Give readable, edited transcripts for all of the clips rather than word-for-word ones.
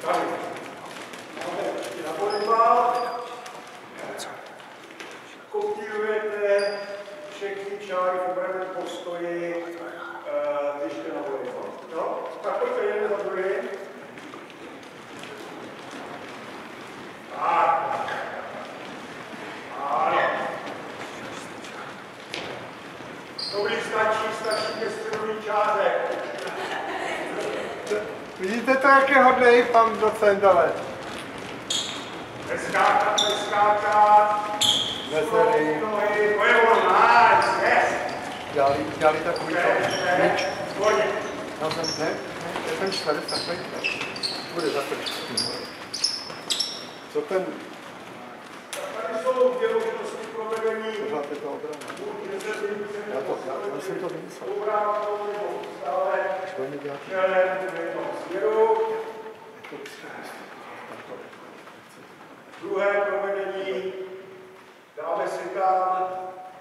Tady. Máme na volejbal. Kopírujete všechny čáry v obranném postoji, když jste na volejbal. No? Tak pojďte jeden za druhým. Tak. Ano. Dobrý, stačí ke středový čáře. Vidíte to, jak je hodnej pan docent, ale. Neskákat. Nezery. To je ono, nice, yes. Dělali takový to. Míč. Pojď. Na zem, ne? Je ten čtverec takový. Bude za to. Co ten? Tady jsou dvě možnosti provedení. Pořád je to obrana. Já jsem to vymyslel. Budeme dělat. Druhé provedení. Dáme si tam.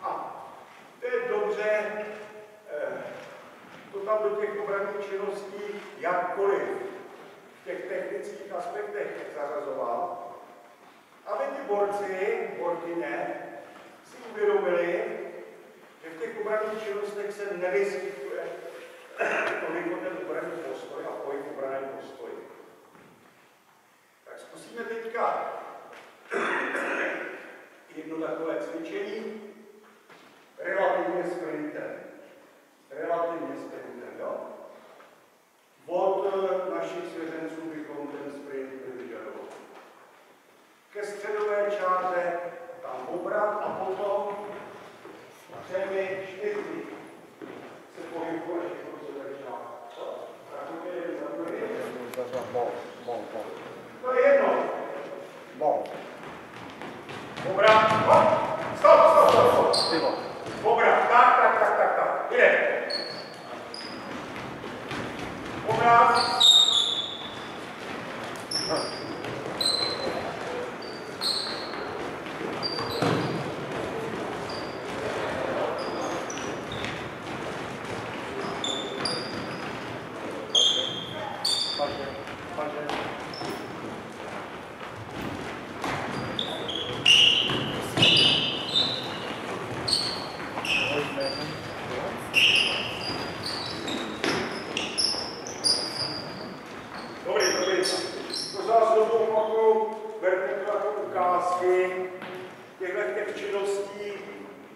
A to je dobře. To tam do těch obranných činností jakkoliv v těch technických aspektech zařazoval, aby ty borci, borkyně, si uvědomili, že v těch obranných činnostech se nevyskytuje toliko ten obranný postoj a pohyb obranný postoj. Tak zkusíme teďka jedno takové cvičení relativně sprintem, jo? Od našich svěřenců bychom ten sprint vyžadovali. Ke středové čáře tam obrat a potom 3, 4 se pohybuje všechno se začíná. Tak to je za druhý. To je jedno. Obrat. Stop. Obrat. Tak. Jde. Obrat. Těch činností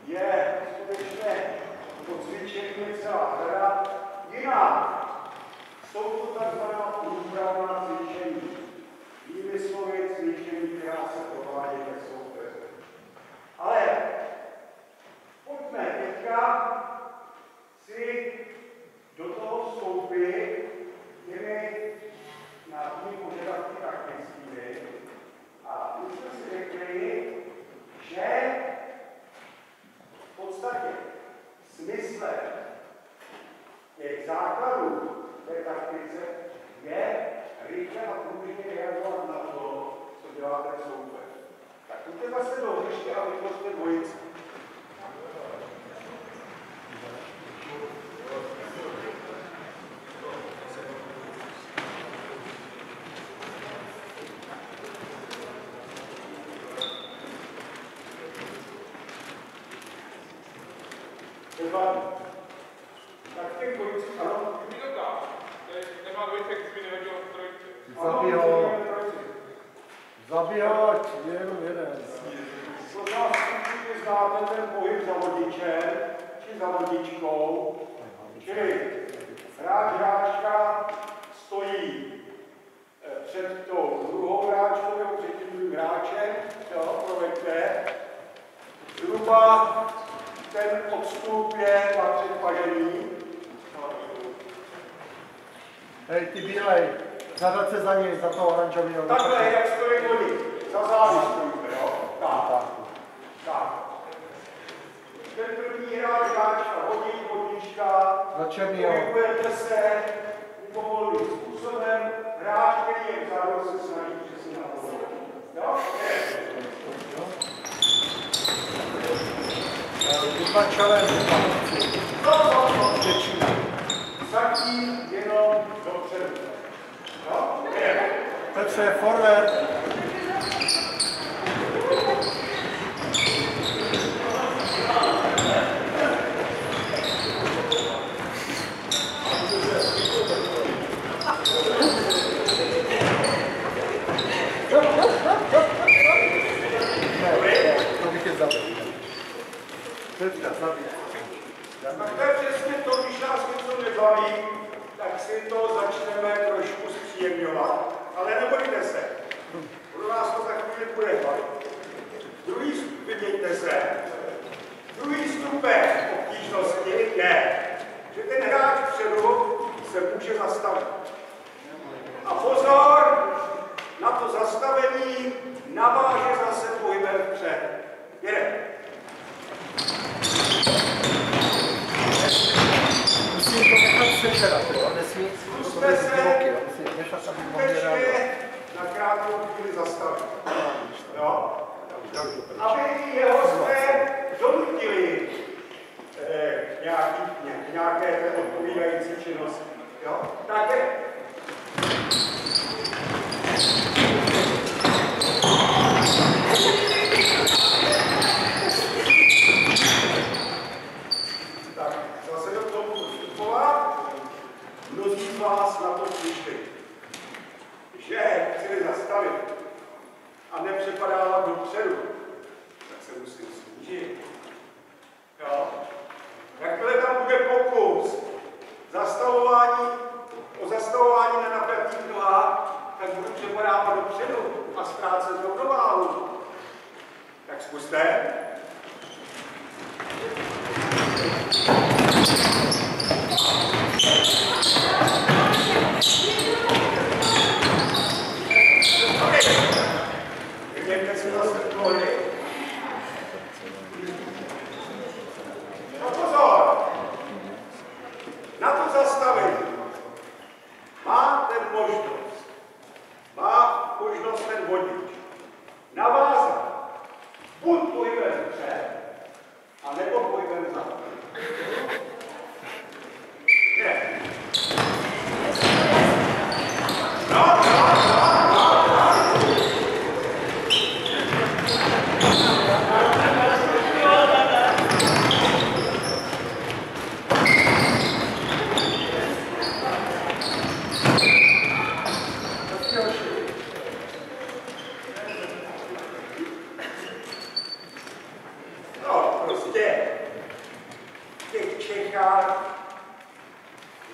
je skutečně to cvičení celá řada. Jinak jsou to takzvaná průpravná cvičení. Jinými slovy cvičení, která se provádí ve soupeře. Ale pojďme teďka si do toho vstoupit těmi nějakými požadavky taktickými. A my jsme si řekli, že v podstatě smyslem těch základů té taktice je rychle a průběžně reagovat na to, co dělá ten soupeř. Tak pojďte zase do hřiště a vytvořte dvojici. Tak v těch dvojicích, ano? Nemá dvojce, když by nevadilo v trojce. Zabíhat je jenom jeden. Možná všichni znáte ten pohyb za vodičem, či za vodičkou. Čili hráčka stojí před tou druhou hráčkou nebo před tím druhým hráčem, proveďte. Zhruba ten odstup je na předpažený. Hej, ty bílej, zařad se za něj, za toho oranžového. Takhle, jak stojí oni. Za zády stojíte, jo? Tak. Ten první hráčka hodí, vodíčka, pohybujete se povolným způsobem, hráč, který je vzadu, se snaží přesně na to. Jo? Vytlačové Zatím jenom dopředu. No? Petře, forward. To bych je zabil. Teďka, zabij. Tak to je přesně to, když nás něco nebaví, tak si to začneme trošku zpříjemňovat, ale nebojte se, pro nás to za chvíli bude bavit. Vyměňte se, druhý stupeň obtížnosti je, že ten hráč vpředu se může zastavit. A pozor, na to zastavení naváže zase pohybem vpřed. Jede. Musím to nechat sečerat, jo? Nesmí to bez divoky, jo? Musím nechat, aby mohli reagovat. Na krátkou chvíli zastavit. Jo? Aby jeho jsme donutili nějaké odpovídající činnosti. Jo? Tak je. Tak, zase do toho vstupovat. Mnozí z vás na to přišli, že chci zastavit a nepřepadávat dopředu, tak se musím snížit. Jo? Jakmile tam bude pokus o zastavování na napjatých nohách, tak budu přepadávat dopředu a ztrácet rovnováhu. Tak zkuste. Vyměňte si zase nohy. No pozor! Na to zastavení má možnost ten vodič navázat buď pohybem vpřed, anebo pohybem vzad. Ne. No.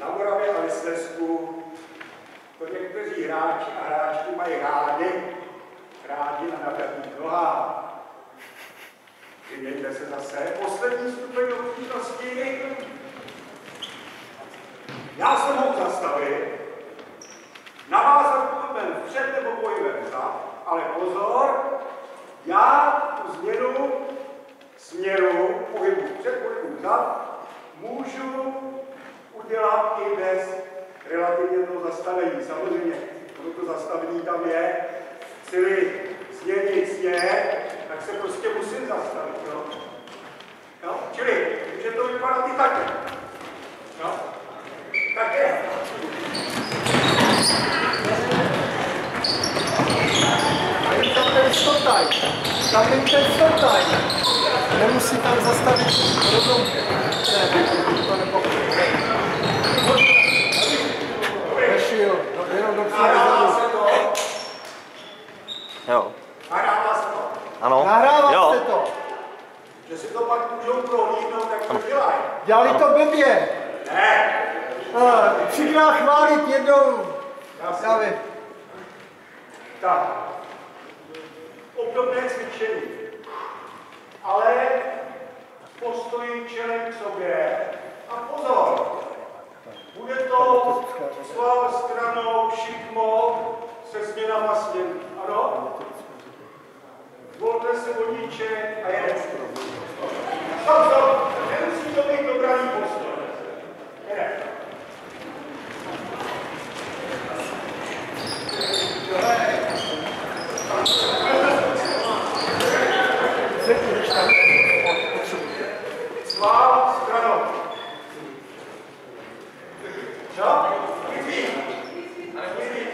Na Moravě a ve Slezsku to někteří hráči a hráčky mají rádi na napjatých nohách. Vyměňte se zase. Poslední stupeň obtížnosti. Já se mohu zastavit, navázat pohybem vpřed nebo pohybem vzad, ale pozor, já tu změnu směru pohybu vpřed, pohybu vzad můžu udělat i bez relativně toho zastavení. Samozřejmě, to zastavení tam je, chci změnit směr, tak se prostě musím zastavit. Jo? Čili může to vypadat i takhle. Jo? Tak je. A je tam ten stop time. Tam je ten stop time. Nemusí tam zastavit rovnou. Ne, to nepokryje. Nešil, jenom dopředu. Nahrává se to. Jo. Nahrává se to. Ano. Nahrává se to. Že si to pak můžou prohlídnout, tak to dělají. Dělali to blbě. Ne. Třikrát chválit, jednou. Já vím. Tak. Obdobné cvičení. Ale postoji čelem k sobě. A pozor. Bude to svou stranou šikmo se změnama směru. Ano? Zvolte si vodíček a jedeme. Stop. Nemusí to být dobraný postoj. Jedeme. Svá stranou. Co? Vyzví. Ale vyzví.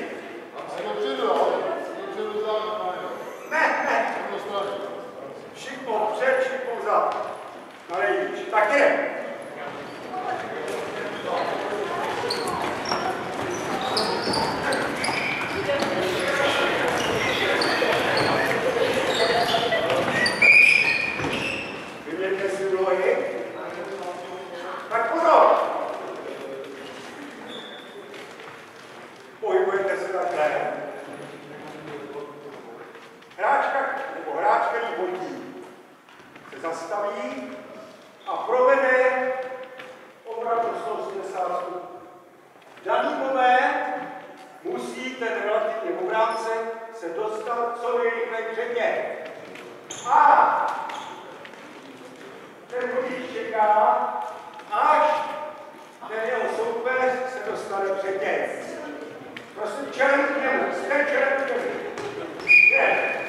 takhle. Hráč, který hodí, se zastaví a provede obrat do 180 stupňů. V daný moment musí ten relativní obránce se dostat co nejrychleji před ně. A ten hodíč čeká, až ten jeho soupeř se dostane před něj. Prosím, čelem k němu, jste čelem k němu. Je.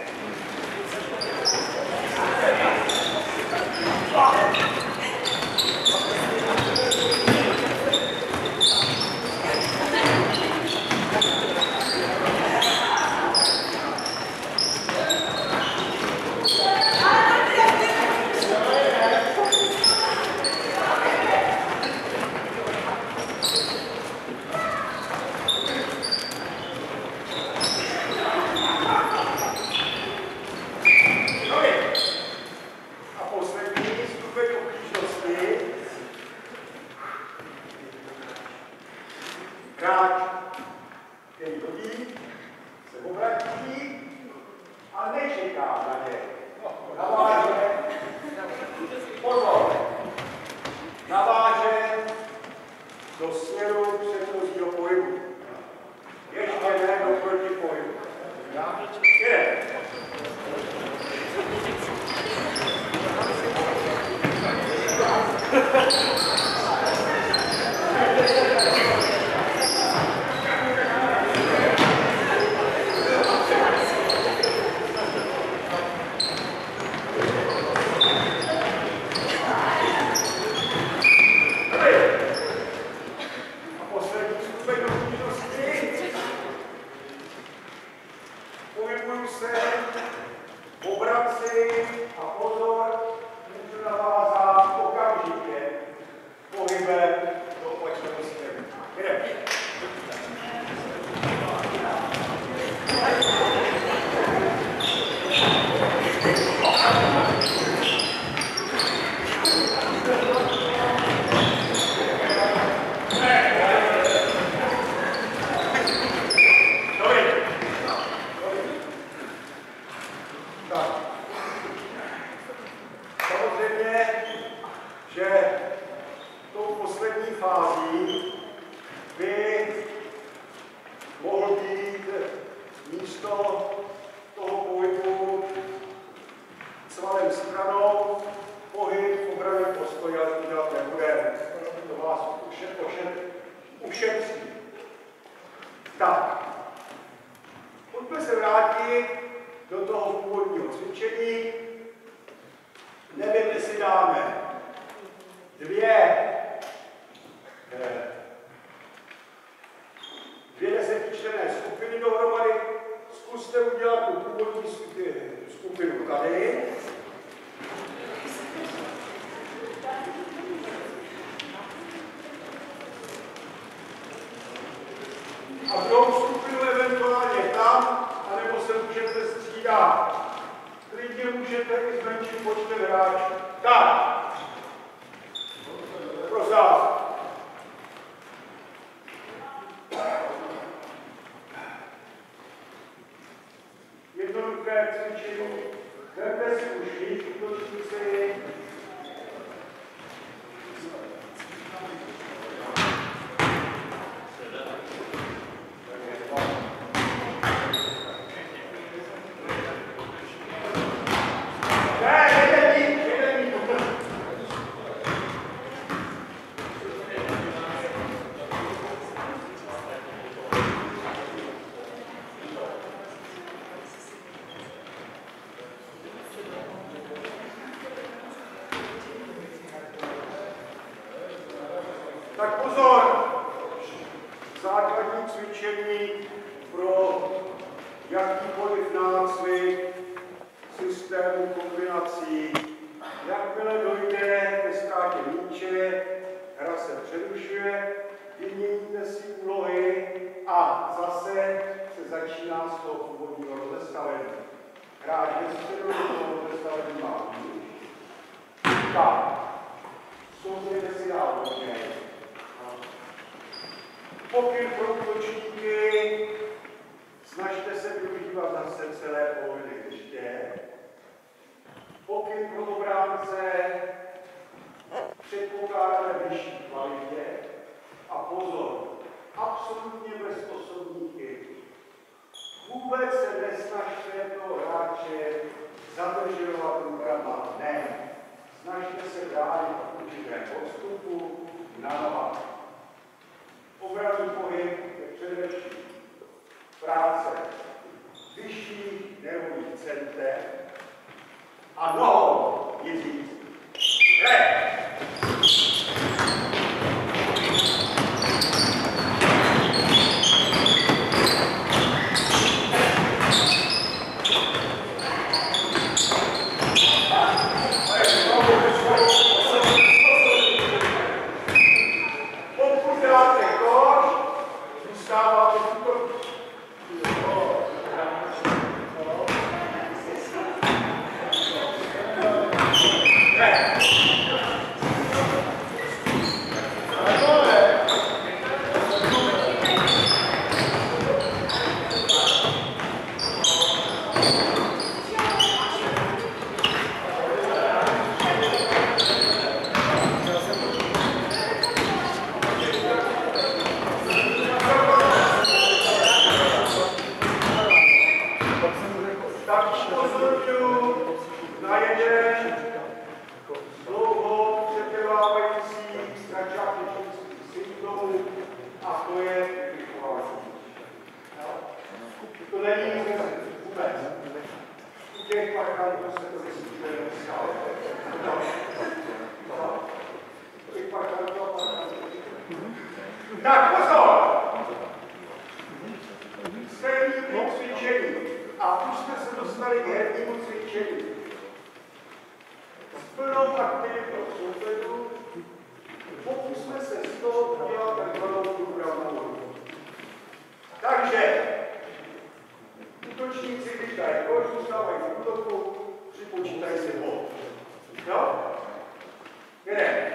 Tak pozor, základní cvičení pro jakýkoliv nácvik systému kombinací. Jakmile dojde ke ztrátě míče, hra se přerušuje, vyměníte si úlohy a zase se začíná z toho původního rozestavení. Hráč bez toho rozestavení má míč. Tak, souběžně si dá hodně. Pokyn pro útočníky, na nohách. Obranný pohyb je především práce vyšší nervových center a nohou jezdící. Tak pozor! Stejný cvičení. A už jsme se dostali k hernímu cvičení. S plnou aktivitou soupeřů pokusme se z toho udělat takzvanou průpravnou. Takže útočníci, když dají koš, zůstávají v útoku, připočítají si bod. Jo? Jde.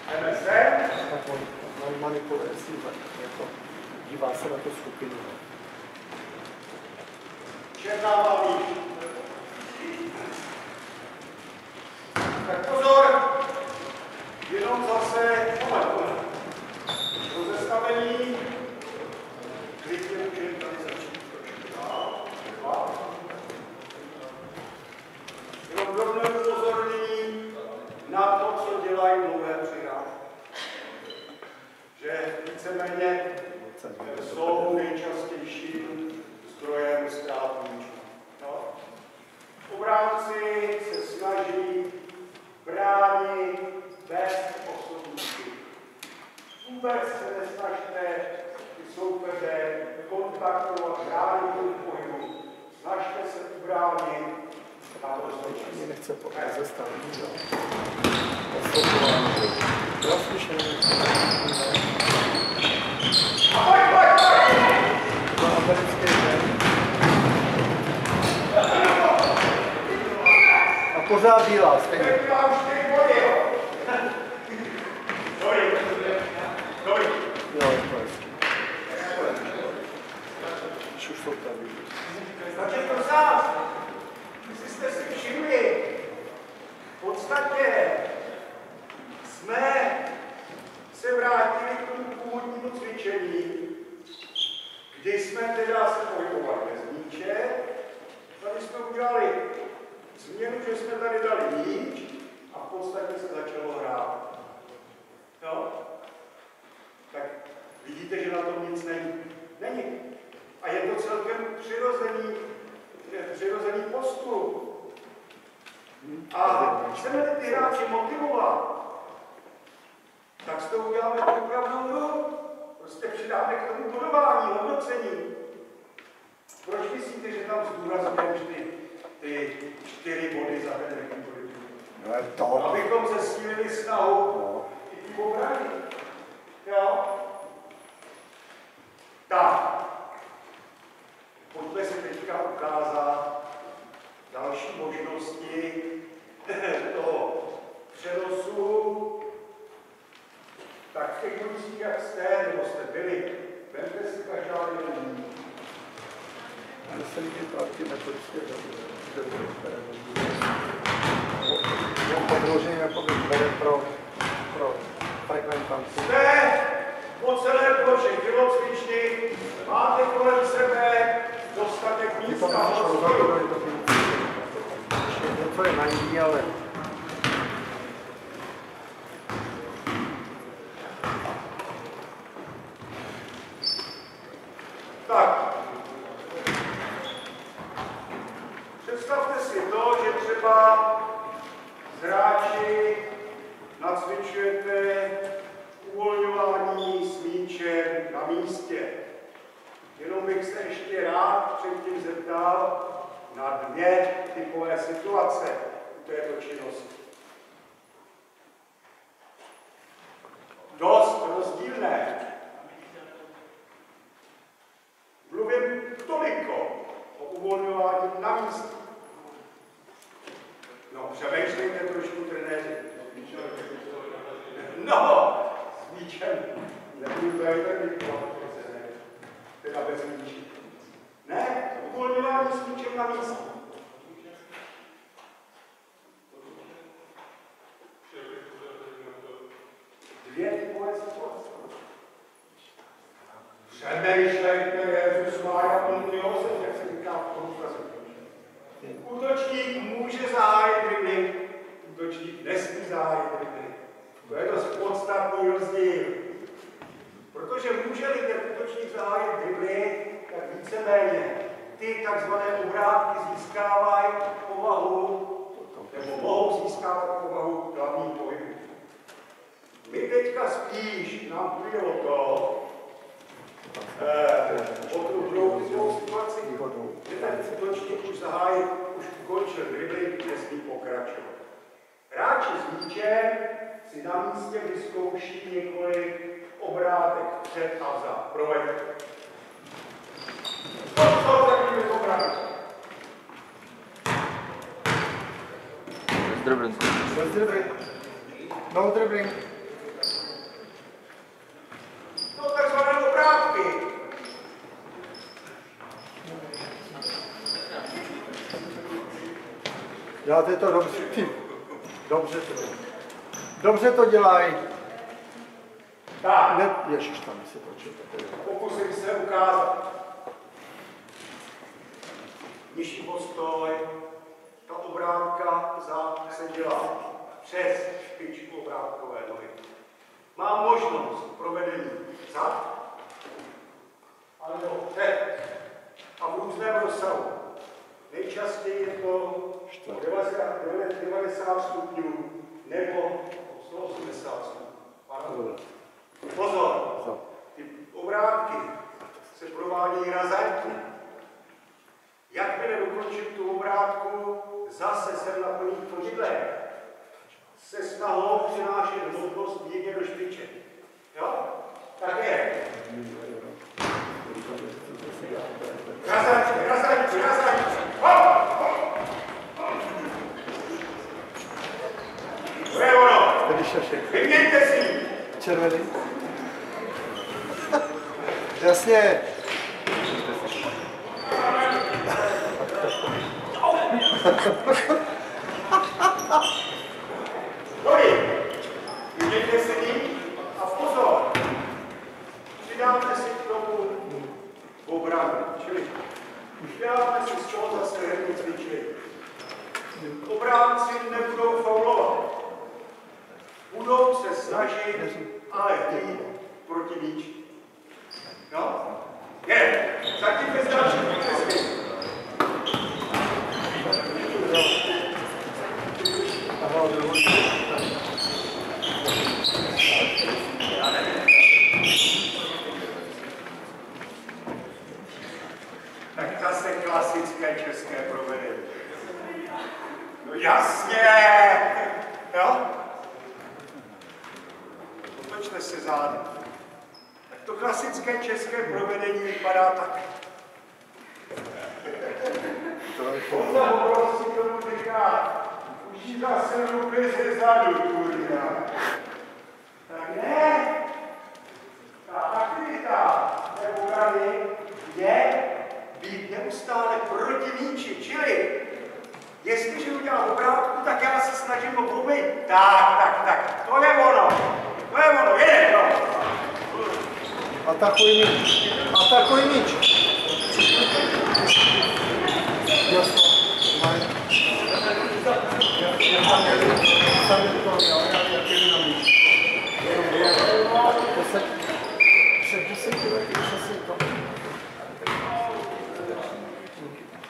MSN skupinu. Černá má míč. Tak pozor, jenom zase, rozestavení, klidně můžeme tady začít trošku dál, jenom drobné upozornění na to, co dělají dlouhé přihrávky. Že víceméně jsou nejčastějším zdrojem ztrát míčů. No. Obránci se snaží bránit bez osobních. Vůbec se nesnažte ty soupeře kontaktovat, bránit v pohybu. Snažte se ubránit a Mě nechce zastavit. Rozlišení. To americké den. A pořád bílá, stejně. Jo, to je. Když už jsou tady. Takže prosím vás, jestli jste si všimli, v podstatě jsme se vrátili k tomu původnímu cvičení, kdy jsme teda se pohybovali bez míče. Tady jsme udělali změnu, že jsme tady dali míč a v podstatě se začalo hrát. Jo? Tak vidíte, že na tom nic není. A je to celkem přirozený postup. A chceme ty hráče motivovat, tak s tou uděláme opravdu hru. Prostě přidáme k tomu bodování, hodnocení. Proč myslíte, že tam zdůrazňujeme ty 4 body za ten body? No je to. Abychom zesílili snahu i ty obrany. Jo? Tak. Pojďme si teďka ukázat další možnosti toho přenosu. Tak v těch budoucích, jak jste, nebo jste byli, vemte si každá jenom. Ale se líbí právě metodické které podložení jako vybere pro frekventanci. Jste po celé ploše tělocvičny, máte kolem sebe dostatek místa. Něco je na ní, ale tak. Představte si to, že třeba s hráči nacvičujete uvolňování s míčem na místě. Jenom bych se ještě rád předtím zeptal na 2 typové situace u této činnosti. Dost rozdílné. Mluvím toliko o uvolňování na místě. No, přemýšlejte trošku, trenéři. No, s míčem. Nebudu tady teda bez míče. Ne, uvolňování s míčem na místě. Dvě typové situace. Přemýšlejte, Jezus Mária, Pontiose, jak se říká v tom fraze. Útočník může zahájit dribling, útočník nesmí zahájit dribling. To je dost podstatný rozdíl. Protože může-li ten útočník zahájit dribling, tak víceméně ty takzvané obrátky získávají povahu, nebo mohou získávat povahu hlavní pohybu. My teďka spíš nám půjde o to, o tu druhou situaci, že ten útočník už zahájil, už ukončil dribbling, nesmí pokračovat. Hráči s míčem si na místě vyzkouší několik obrátek před a vzad. Proveďte. Co takovými obrátek? dribbling. No dribbling. No takzvané obrátky. Děláte to dobře. Ty. Dobře to dělají. Tak, Ne, ježiš, tam se točí. pokusím se ukázat. Nižší postoj, ta obránka se dělá přes špičku obrátkové nohy. Mám možnost provedení zad, alebo před a v různém rozsahu. Nejčastěji je to 90 stupňů nebo 180 stupňů. Pozor, ty obrátky se provádějí razantně. Jakmile dokončím tu obrátku, zase jsem na plných chodidlech. Se snahou přenášet hmotnost jedině do špiček. Jo? Tak je. Razantně. Hop! To je ono. Vyměňte si. Červený. Jasně. Vyměňte si a pozor. Přidáme si k tomu obranu, čili uděláme si z čeho zase herní cvičení. Obránci nebudou faulovat. Budou se snažit, ale jít proti míči. No? Je, zatím bez dalších výkresky. Tak zase klasické české provedení. No jasně! Jo? Otočte se zády. Tak to klasické české provedení vypadá tak. Tohle obrovský tomu říká, už zase ruky ze zadu, kurňa. Tak ne, ta aktivita té obrany je být neustále proti míči, čili jestliže udělám obrátku, tak já se snažím obrubit. Tak, to je ono, jede, no. Atakuj míč. Jasno.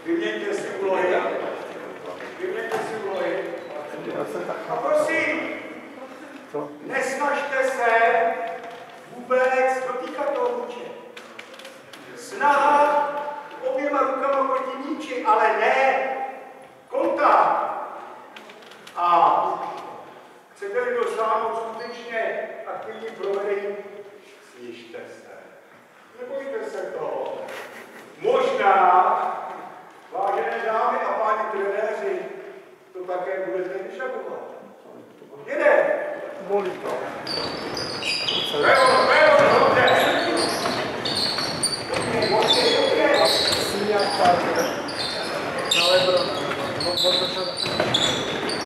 Vyměňte si úlohy. A prosím, nesnažte se vůbec dotýkat toho míče. Snaha oběma rukama proti míči, ale ne kontakt. A chcete-li dosáhnout skutečně aktivní provedení, snižte se. Nebojte se toho. Možná, vážené dámy a páni trenéři, to také budete vyžadovat. Jede! Bolí to. Dobře. Sníhat tak. Na lebro.